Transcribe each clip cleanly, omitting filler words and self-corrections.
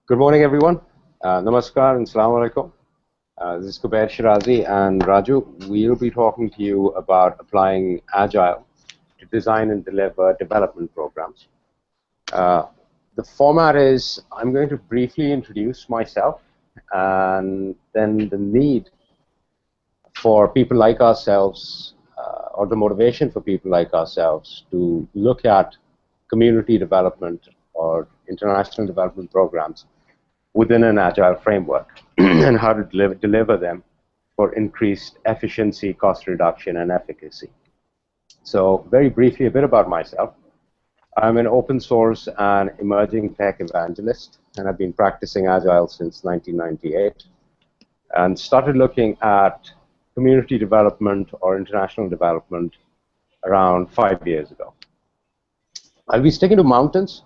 Good morning, everyone. Namaskar and Assalamu alaikum. This is Kubair A Shirazee and Raju. We'll be talking to you about applying Agile to design and deliver development programs. The format is I'm going to briefly introduce myself and then the need for people like ourselves or the motivation for people like ourselves to look at community development or international development programs within an Agile framework and how to deliver them for increased efficiency, cost reduction, and efficacy. So very briefly, a bit about myself. I'm an open source and emerging tech evangelist, and I've been practicing Agile since 1998 and started looking at community development or international development around 5 years ago. I'll be sticking to mountains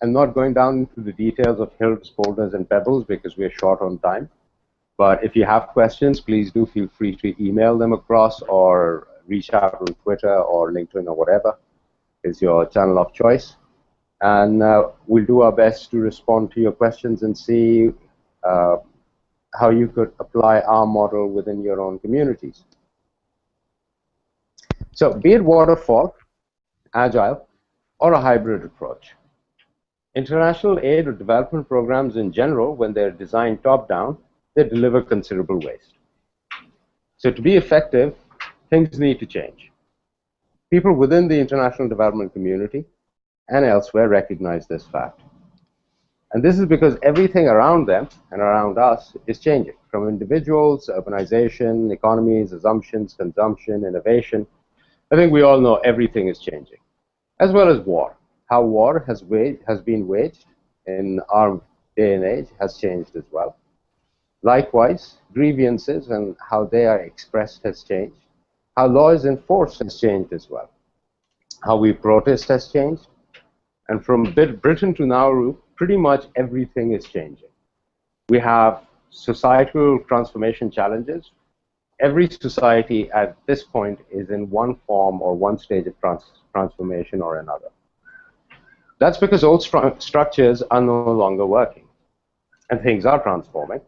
and not going down into the details of hills, boulders, and pebbles because we're short on time. But if you have questions, please do feel free to email them across or reach out on Twitter or LinkedIn or whatever is your channel of choice. And we'll do our best to respond to your questions and see how you could apply our model within your own communities. So be it waterfall, Agile, or a hybrid approach. International aid or development programs in general, when they're designed top-down, they deliver considerable waste. So to be effective, things need to change. People within the international development community and elsewhere recognize this fact. And this is because everything around them and around us is changing, from individuals, urbanization, economies, assumptions, consumption, innovation. I think we all know everything is changing, as well as war. How war has been waged in our day and age has changed as well. Likewise, grievances and how they are expressed has changed. How law is enforced has changed as well. How we protest has changed. And from Britain to Nauru, pretty much everything is changing. We have societal transformation challenges. Every society at this point is in one form or one stage of transformation or another. That's because old structures are no longer working, and things are transforming.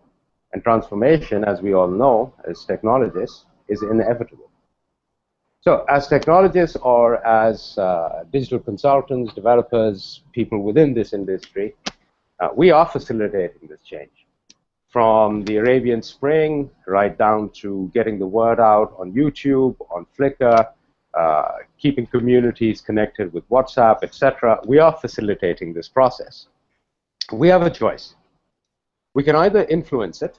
And transformation, as we all know, as technologists, is inevitable. So as technologists or as digital consultants, developers, people within this industry, we are facilitating this change. From the Arabian Spring right down to getting the word out on YouTube, on Flickr, keeping communities connected with WhatsApp, etc. We are facilitating this process. We have a choice. We can either influence it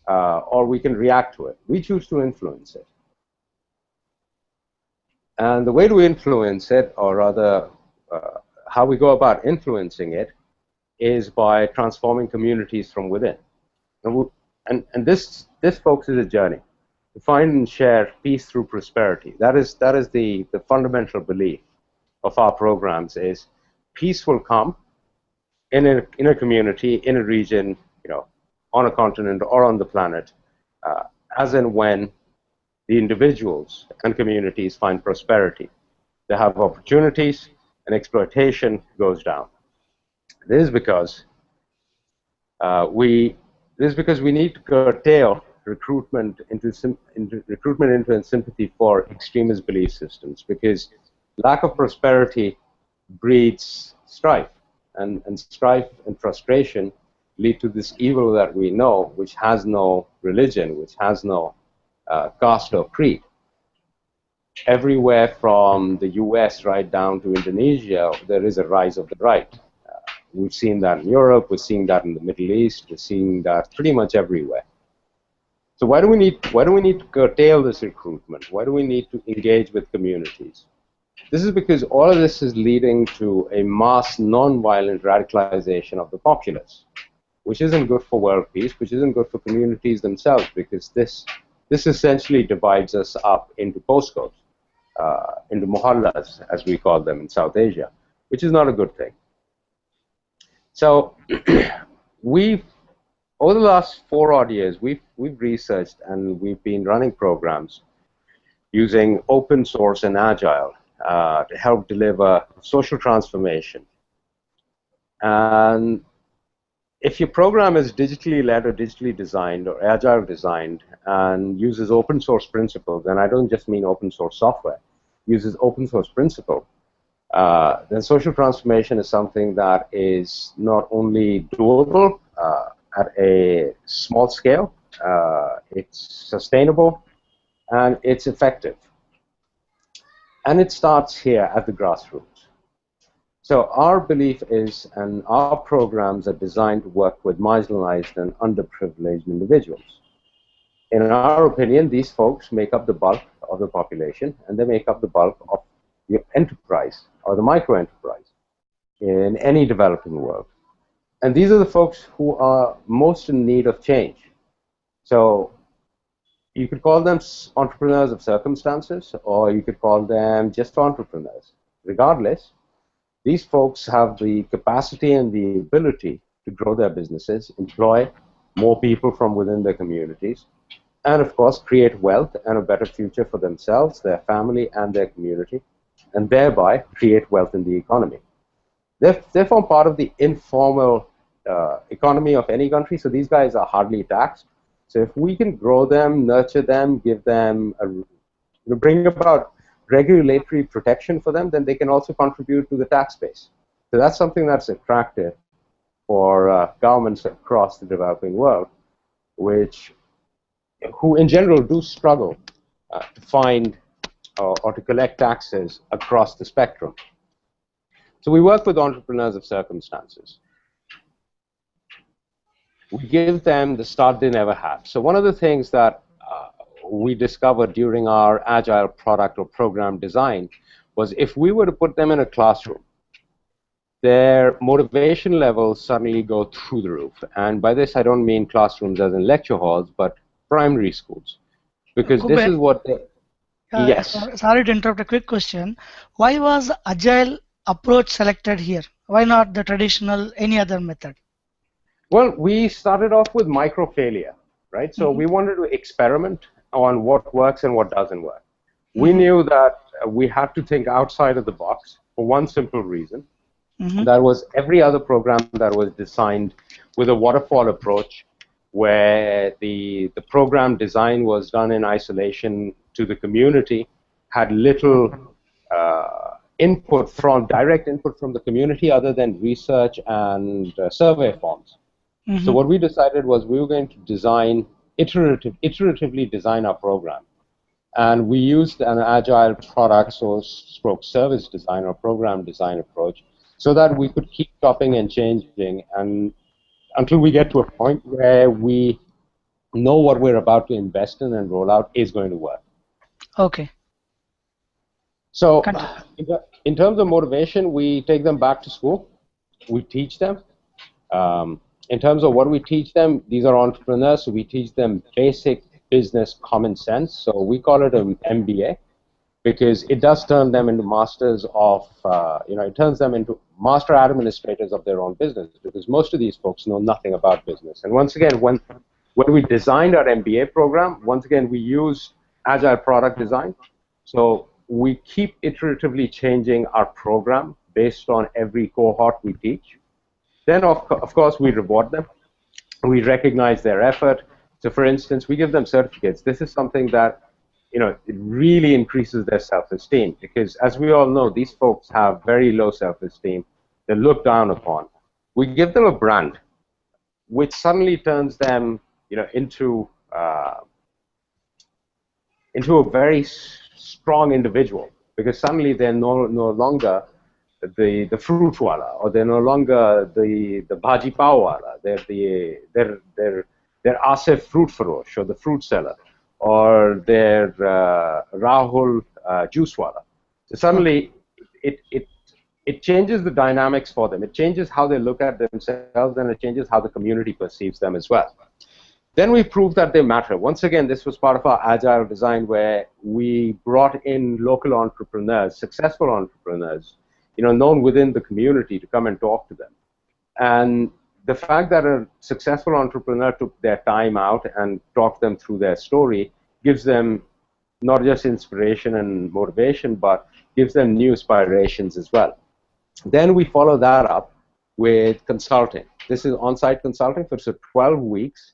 or we can react to it. We choose to influence it. And the way to influence it, or rather how we go about influencing it, is by transforming communities from within. And this, folks, is a journey. To find and share peace through prosperity. That is the fundamental belief of our programs is peace will come in a community, in a region, on a continent or on the planet, as and when the individuals and communities find prosperity. They have opportunities and exploitation goes down. This is because we need to curtail recruitment into and sympathy for extremist belief systems, because lack of prosperity breeds strife, and strife and frustration lead to this evil that we know, which has no religion, which has no caste or creed. Everywhere from the US right down to Indonesia, there is a rise of the right. We've seen that in Europe, we're seeing that in the Middle East, we're seeing that pretty much everywhere. So why do we need to curtail this recruitment? Why do we need to engage with communities? This is because all of this is leading to a mass non-violent radicalization of the populace, which isn't good for world peace, which isn't good for communities themselves, because this essentially divides us up into postcodes, into muhallas, as we call them in South Asia, which is not a good thing. So over the last 4 odd years, we've researched and we've been running programs using open source and Agile to help deliver social transformation. And if your program is digitally led or digitally designed or agile designed and uses open source principles, and I don't just mean open source software, uses open source principles, then social transformation is something that is not only doable at a small scale, it's sustainable, and it's effective. And it starts here at the grassroots. So our belief is, and our programs are designed to work with marginalized and underprivileged individuals. In our opinion, these folks make up the bulk of the population, and they make up the bulk of the enterprise or the micro-enterprise in any developing world. And these are the folks who are most in need of change. So you could call them entrepreneurs of circumstances, or you could call them just entrepreneurs. Regardless, these folks have the capacity and the ability to grow their businesses, employ more people from within their communities, and of course create wealth and a better future for themselves, their family, and their community, and thereby create wealth in the economy. They form part of the informal economy of any country, so these guys are hardly taxed. So if we can grow them, nurture them, give them, bring about regulatory protection for them, then they can also contribute to the tax base. So that's something that's attractive for governments across the developing world, who in general do struggle to find or to collect taxes across the spectrum. So we work with entrepreneurs of circumstances. We give them the start they never had. So one of the things that we discovered during our agile product or program design was if we were to put them in a classroom, their motivation levels suddenly go through the roof. And by this, I don't mean classrooms as in lecture halls, but primary schools. Because Kubair, this is what they... Yes. Sorry to interrupt, a quick question. Why was agile approach selected here? Why not the traditional, any other method? Well, we started off with micro failure, right? So we wanted to experiment on what works and what doesn't work. We knew that we had to think outside of the box for one simple reason. That was every other program that was designed with a waterfall approach, where the program design was done in isolation to the community, had little direct input from the community other than research and survey forms. So what we decided was we were going to iteratively design our program. And we used an agile product or stroke service design or program design approach so that we could keep chopping and changing and until we get to a point where we know what we're about to invest in and roll out is going to work. Okay. So in terms of motivation, we take them back to school. We teach them. In terms of what we teach them, these are entrepreneurs, so we teach them basic business common sense. So we call it an MBA because it does turn them into masters of, it turns them into master administrators of their own business because most of these folks know nothing about business. And once again, when we designed our MBA program, once again, we use agile product design. So we keep iteratively changing our program based on every cohort we teach. Then, of course, we reward them. We recognize their effort. So, for instance, we give them certificates. This is something that, it really increases their self-esteem because, as we all know, these folks have very low self-esteem. They're looked down upon. We give them a brand, which suddenly turns them, into a very strong individual because suddenly they're no longer the fruit wala, or they're no longer the bhaji pav wala. They're Asif fruit farosh, or the fruit seller, or they're Rahul juice wala. So suddenly, it changes the dynamics for them. It changes how they look at themselves, and it changes how the community perceives them as well. Then we prove that they matter. Once again, this was part of our agile design where we brought in local entrepreneurs, successful entrepreneurs, known within the community to come and talk to them. And the fact that a successful entrepreneur took their time out and talked them through their story gives them not just inspiration and motivation, but gives them new inspirations as well. Then we follow that up with consulting. This is on-site consulting for 12 weeks.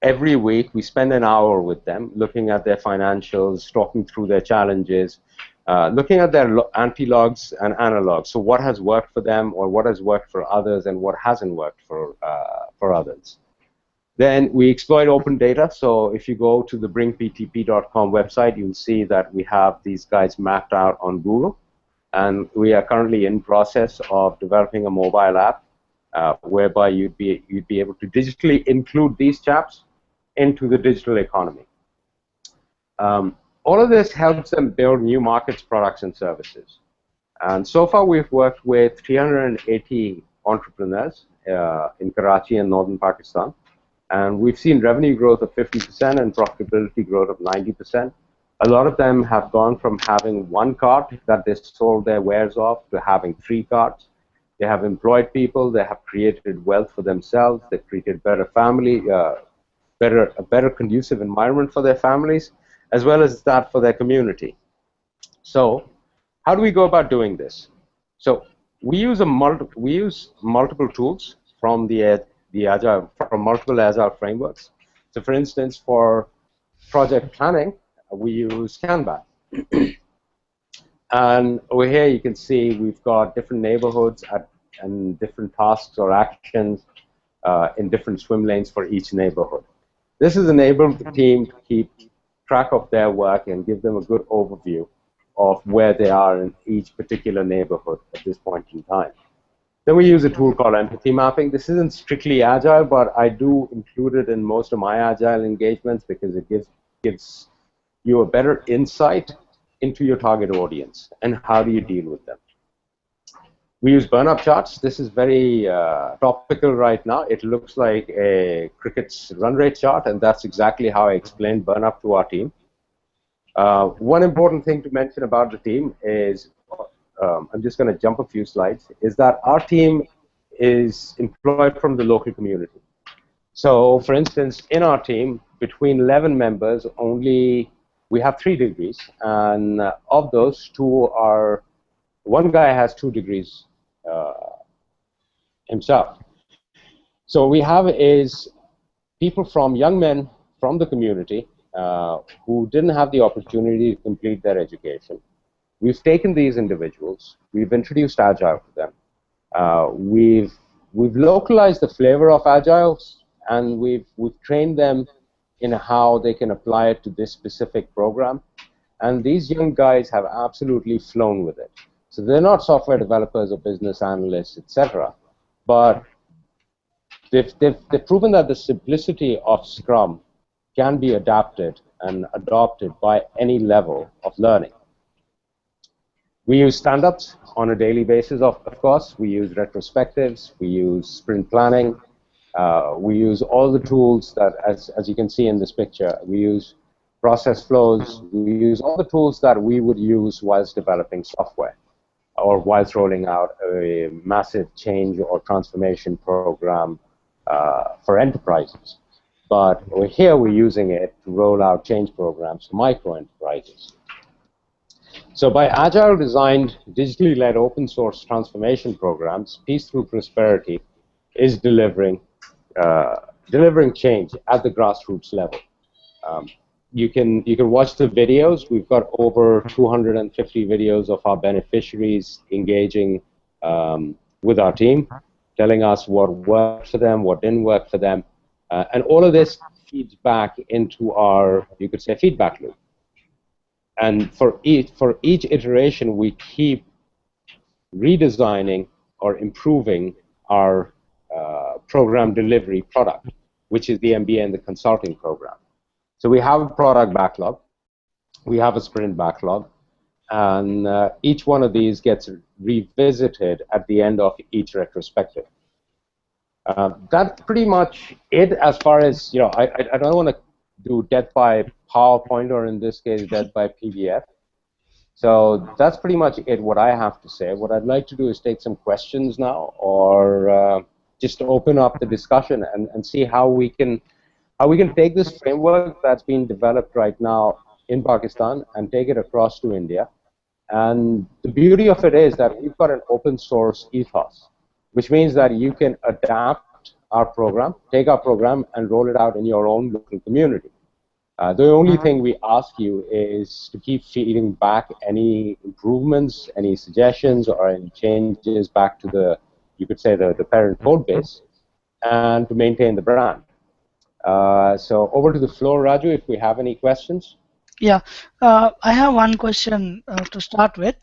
Every week, we spend an hour with them, looking at their financials, talking through their challenges, looking at their anti-logs and analogs. So what has worked for them, or what has worked for others, and what hasn't worked for others. Then we exploit open data. So if you go to the bringptp.com website, you'll see that we have these guys mapped out on Google. And we are currently in process of developing a mobile app whereby you'd be able to digitally include these chaps into the digital economy. All of this helps them build new markets, products, and services. And so far, we've worked with 380 entrepreneurs in Karachi and northern Pakistan. And we've seen revenue growth of 50% and profitability growth of 90%. A lot of them have gone from having one cart that they sold their wares off to having 3 carts. They have employed people. They have created wealth for themselves. They've created better family, a better conducive environment for their families, as well as that for their community. So how do we go about doing this? So we use multiple tools from from multiple Agile frameworks. So for instance, for project planning, we use Kanban. And over here you can see we've got different neighborhoods and different tasks or actions in different swim lanes for each neighborhood. This has enabled the team to keep track of their work and give them a good overview of where they are in each particular neighborhood at this point in time. Then we use a tool called empathy mapping. This isn't strictly Agile, but I do include it in most of my Agile engagements because it gives you a better insight into your target audience and how do you deal with them. We use burn-up charts. This is very topical right now. It looks like a cricket's run rate chart, and that's exactly how I explained burn-up to our team. One important thing to mention about the team is, I'm just going to jump a few slides, is that our team is employed from the local community. So, for instance, in our team, between 11 members, we have 3 degrees, and of those, 2 are, one guy has 2 degrees himself. So what we have is people young men from the community who didn't have the opportunity to complete their education. We've taken these individuals, we've introduced Agile to them, we've localized the flavor of Agile, and we've trained them in how they can apply it to this specific program. And these young guys have absolutely flown with it. So they're not software developers or business analysts, etc. But they've proven that the simplicity of Scrum can be adapted and adopted by any level of learning. We use stand-ups on a daily basis, of course. We use retrospectives. We use sprint planning. We use all the tools that, as you can see in this picture, we use process flows. We use all the tools that we would use whilst developing software or whilst rolling out a massive change or transformation program for enterprises. But over here, we're using it to roll out change programs for micro enterprises. So by Agile designed, digitally led open source transformation programs, Peace Through Prosperity is delivering change at the grassroots level. You can watch the videos. We've got over 250 videos of our beneficiaries engaging with our team, telling us what worked for them, what didn't work for them, and all of this feeds back into our, you could say, feedback loop. And for each iteration, we keep redesigning or improving our program delivery product, which is the MBA and the consulting program. So we have a product backlog, we have a sprint backlog, and each one of these gets revisited at the end of each retrospective. That's pretty much it as far as, I don't want to do death by PowerPoint, or in this case, death by PDF. So that's pretty much it, what I have to say. What I'd like to do is take some questions now, or just open up the discussion and see how we can take this framework that's being developed right now in Pakistan and take it across to India. And the beauty of it is that we've got an open source ethos, which means that you can adapt our program, take our program, and roll it out in your own local community. The only thing we ask you is to keep feeding back any improvements, any suggestions, or any changes back to the, you could say, the parent code base, and to maintain the brand. So over to the floor, Raju, if we have any questions. Yeah, I have one question to start with.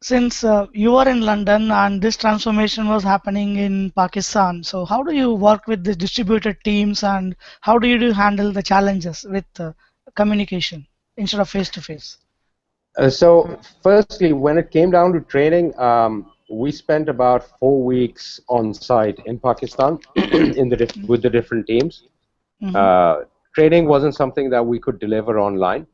Since you are in London and this transformation was happening in Pakistan, so how do you work with the distributed teams and how do you handle the challenges with communication instead of face to face? So firstly, when it came down to training, we spent about 4 weeks on site in Pakistan with the different teams. Mm-hmm. Training wasn't something that we could deliver online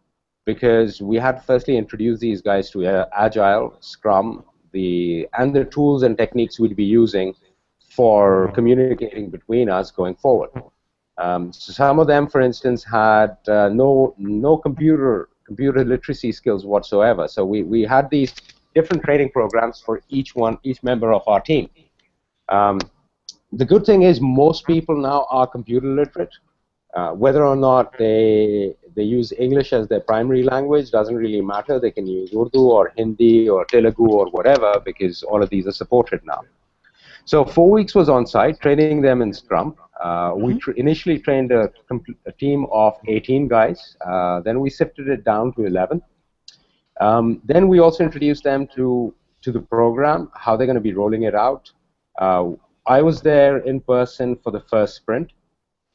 because we had firstly introduced these guys to Agile, Scrum, and the tools and techniques we'd be using for communicating between us going forward. So some of them, for instance, had no computer literacy skills whatsoever. So we had these different training programs for each member of our team. The good thing is most people now are computer literate. Whether or not they use English as their primary language doesn't really matter. They can use Urdu or Hindi or Telugu or whatever because all of these are supported now. So 4 weeks was on site, training them in Scrum. We initially trained a team of 18 guys. Then we sifted it down to 11. Then we also introduced them to the program, how they're going to be rolling it out. I was there in person for the first sprint.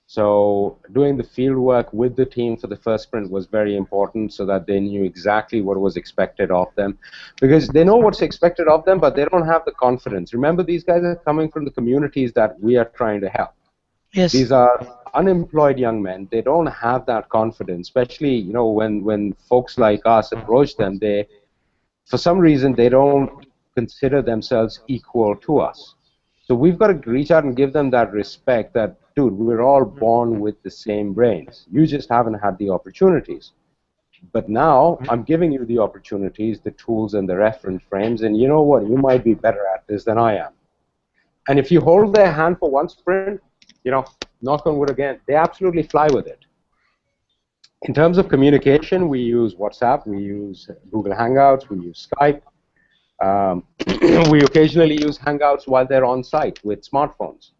So doing the field work with the team for the first sprint was very important so that they knew exactly what was expected of them. Because they know what's expected of them, but they don't have the confidence. Remember, these guys are coming from the communities that we are trying to help. Yes. These are unemployed young men. They don't have that confidence, especially when folks like us approach them, for some reason, they don't consider themselves equal to us. So we've got to reach out and give them that respect that, dude, we're all born with the same brains. You just haven't had the opportunities. But now I'm giving you the opportunities, the tools, and the reference frames, and you know what? You might be better at this than I am. And if you hold their hand for one sprint, knock on wood again, they absolutely fly with it. In terms of communication, we use WhatsApp, we use Google Hangouts, we use Skype. We occasionally use Hangouts while they're on site with smartphones.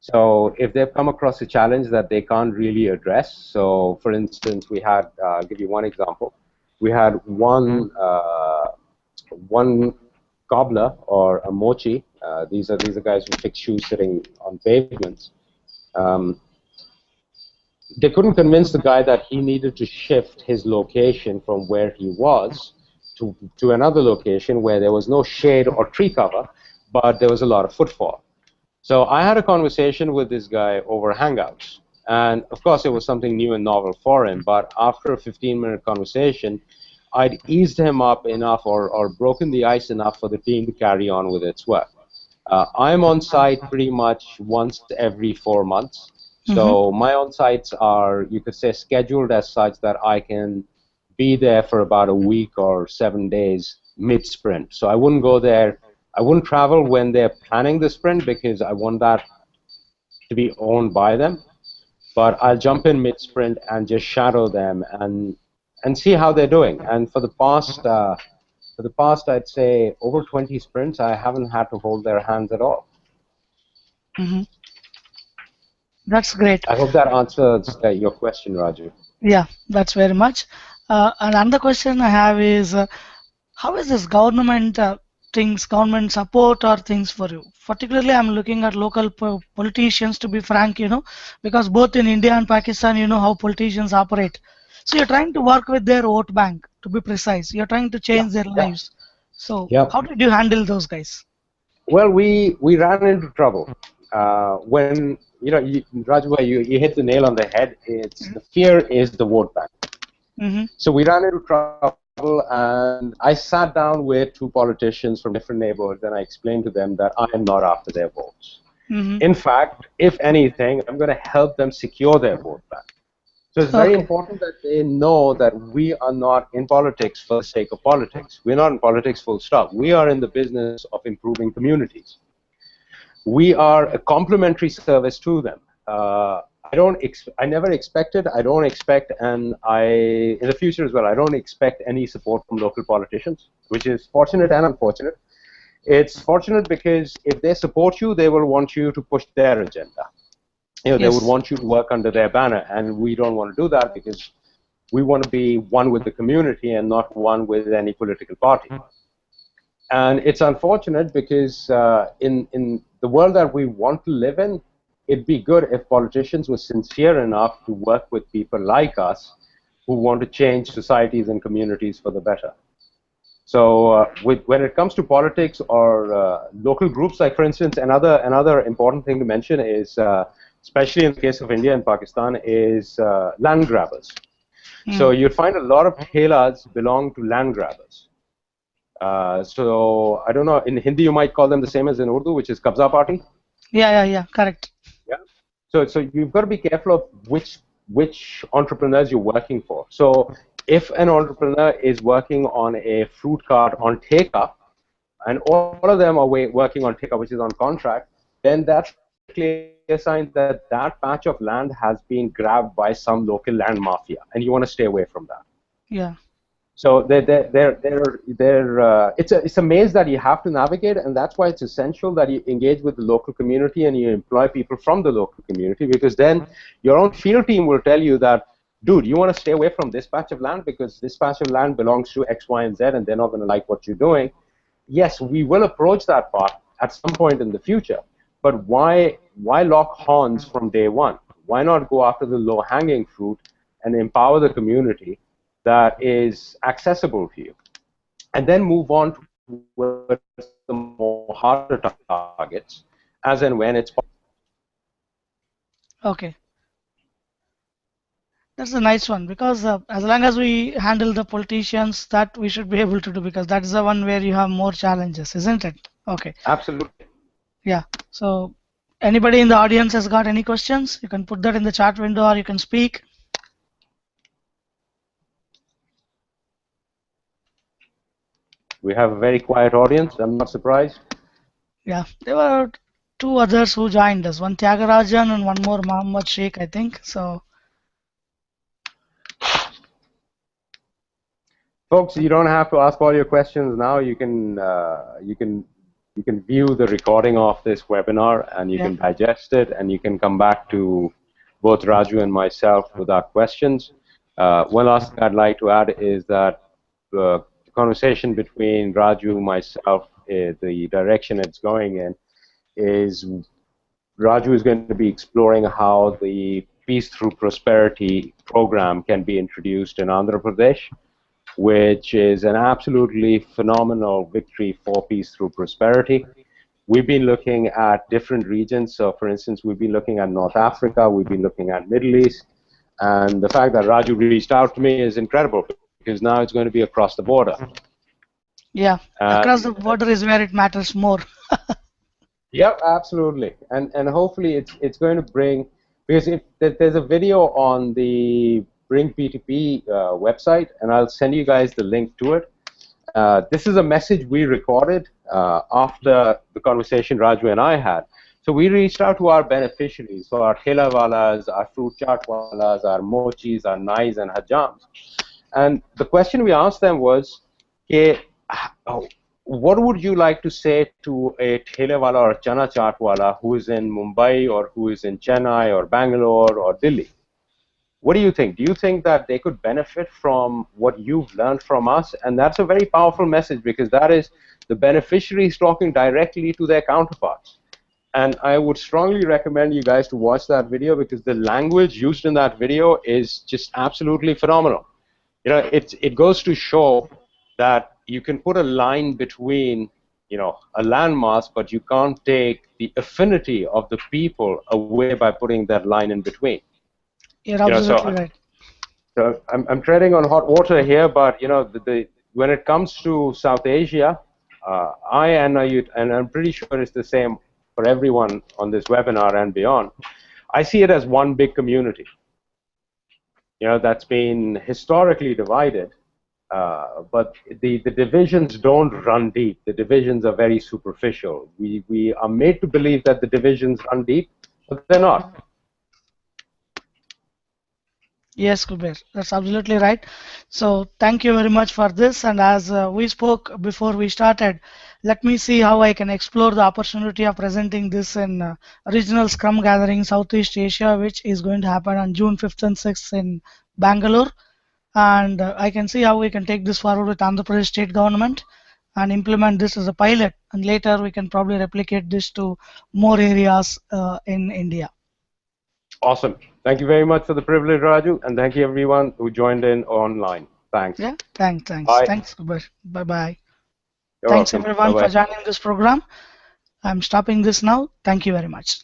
So if they've come across a challenge that they can't really address, so for instance, we had, I'll give you one example. We had one cobbler or a mochi. These are guys who fix shoes sitting on pavements. They couldn't convince the guy that he needed to shift his location from where he was to another location where there was no shade or tree cover, but there was a lot of footfall. So I had a conversation with this guy over Hangouts. And of course, it was something new and novel for him. But after a 15-minute conversation, I'd eased him up enough or broken the ice enough for the team to carry on with its work. I'm on site pretty much once every 4 months. So my on-sites are, you could say, scheduled as such that I can be there for about a week or 7 days mid-sprint. So I wouldn't go there. I wouldn't travel when they're planning the sprint because I want that to be owned by them. But I'll jump in mid-sprint and just shadow them and see how they're doing. And for the past, I'd say over 20 sprints, I haven't had to hold their hands at all. That's great. I hope that answers your question, Raju. Yeah, that's very much. And another question I have is, how is this government government support or things for you? Particularly, I'm looking at local politicians, to be frank, because both in India and Pakistan, you know how politicians operate. So you're trying to work with their vote bank, to be precise. You're trying to change their lives. So how did you handle those guys? Well, we ran into trouble. When, Raju, you hit the nail on the head. The fear is the vote bank. So we ran into trouble, and I sat down with two politicians from different neighborhoods, and I explained to them that I am not after their votes. In fact, if anything, I'm going to help them secure their vote back. So it's very important that they know that we are not in politics for the sake of politics. We're not in politics full stop. We are in the business of improving communities. We are a complementary service to them. I never expected, I don't expect, and in the future as well, I don't expect any support from local politicians, which is fortunate and unfortunate. It's fortunate because if they support you, they will want you to push their agenda. They would Yes. want you to work under their banner, and we don't want to do that because we want to be one with the community and not one with any political party. And it's unfortunate because in the world that we want to live in, it'd be good if politicians were sincere enough to work with people like us who want to change societies and communities for the better. So when it comes to politics or local groups, like for instance, another important thing to mention is, especially in the case of India and Pakistan, is land grabbers. So you'd find a lot of thelas belong to land grabbers. So I don't know, in Hindi you might call them the same as in Urdu, which is Kabza Party. Yeah, correct. Yeah. So you've got to be careful of which entrepreneurs you're working for. So if an entrepreneur is working on a fruit cart on take-up, and all of them are working on take-up, which is on contract, then that's a clear sign that that patch of land has been grabbed by some local land mafia, and you want to stay away from that. Yeah. So it's a maze that you have to navigate, and that's why it's essential that you engage with the local community and you employ people from the local community, because then your own field team will tell you that, dude, you want to stay away from this patch of land because this patch of land belongs to X, Y, and Z, and they're not going to like what you're doing. Yes, we will approach that part at some point in the future, but why lock horns from day one? Why not go after the low-hanging fruit and empower the community that is accessible to you, and then move on towards the more harder targets as and when it's possible. Okay. That's a nice one, because as long as we handle the politicians, that we should be able to do, because that is the one where you have more challenges, isn't it? Okay. Absolutely. Yeah. So anybody in the audience has got any questions? You can put that in the chat window or you can speak. We have a very quiet audience. I'm not surprised. Yeah, there were two others who joined us, one Tyagarajan and one more Muhammad Sheikh, I think. So, folks, you don't have to ask all your questions now. You can view the recording of this webinar, and you can digest it, and you can come back to both Raju and myself with our questions. One last thing I'd like to add is that the conversation between Raju, myself, the direction it's going in is Raju is going to be exploring how the Peace Through Prosperity program can be introduced in Andhra Pradesh, which is an absolutely phenomenal victory for Peace Through Prosperity. We've been looking at different regions. So, for instance, we've been looking at North Africa, we've been looking at Middle East, and the fact that Raju reached out to me is incredible, because now it's going to be across the border. Yeah, across the border is where it matters more. Yep, absolutely, and hopefully it's going to bring, because there's a video on the Bring P2P website, and I'll send you guys the link to it. This is a message we recorded after the conversation Raju and I had. So we reached out to our beneficiaries, so our thelawalas, our fruit chaatwalas, our mochis, our nais, and hajams. And the question we asked them was, what would you like to say to a thelewala or a chana chaatwala who is in Mumbai or who is in Chennai or Bangalore or Delhi? What do you think? Do you think that they could benefit from what you've learned from us? And that's a very powerful message, because that is the beneficiaries talking directly to their counterparts. And I would strongly recommend you guys to watch that video, because the language used in that video is just absolutely phenomenal. You know, it goes to show that you can put a line between, you know, a landmass, but you can't take the affinity of the people away by putting that line in between. You're absolutely right. So I'm treading on hot water here, but you know, when it comes to South Asia, and I'm pretty sure it's the same for everyone on this webinar and beyond, I see it as one big community. You know, that's been historically divided, But the divisions don't run deep. The divisions are very superficial. We are made to believe that the divisions run deep, but they're not. Yes, Kuber, that's absolutely right. So thank you very much for this. And as we spoke before we started, let me see how I can explore the opportunity of presenting this in regional Scrum gathering Southeast Asia, which is going to happen on June 5th and 6th in Bangalore. And I can see how we can take this forward with Andhra Pradesh state government and implement this as a pilot. And later we can probably replicate this to more areas in India. Awesome. Thank you very much for the privilege, Raju, and thank you everyone who joined in online. Thanks. Yeah, thanks. Bye. Thanks, Kuber. Bye-bye. You're Thanks welcome. everyone Bye-bye. for joining this program. I'm stopping this now. Thank you very much.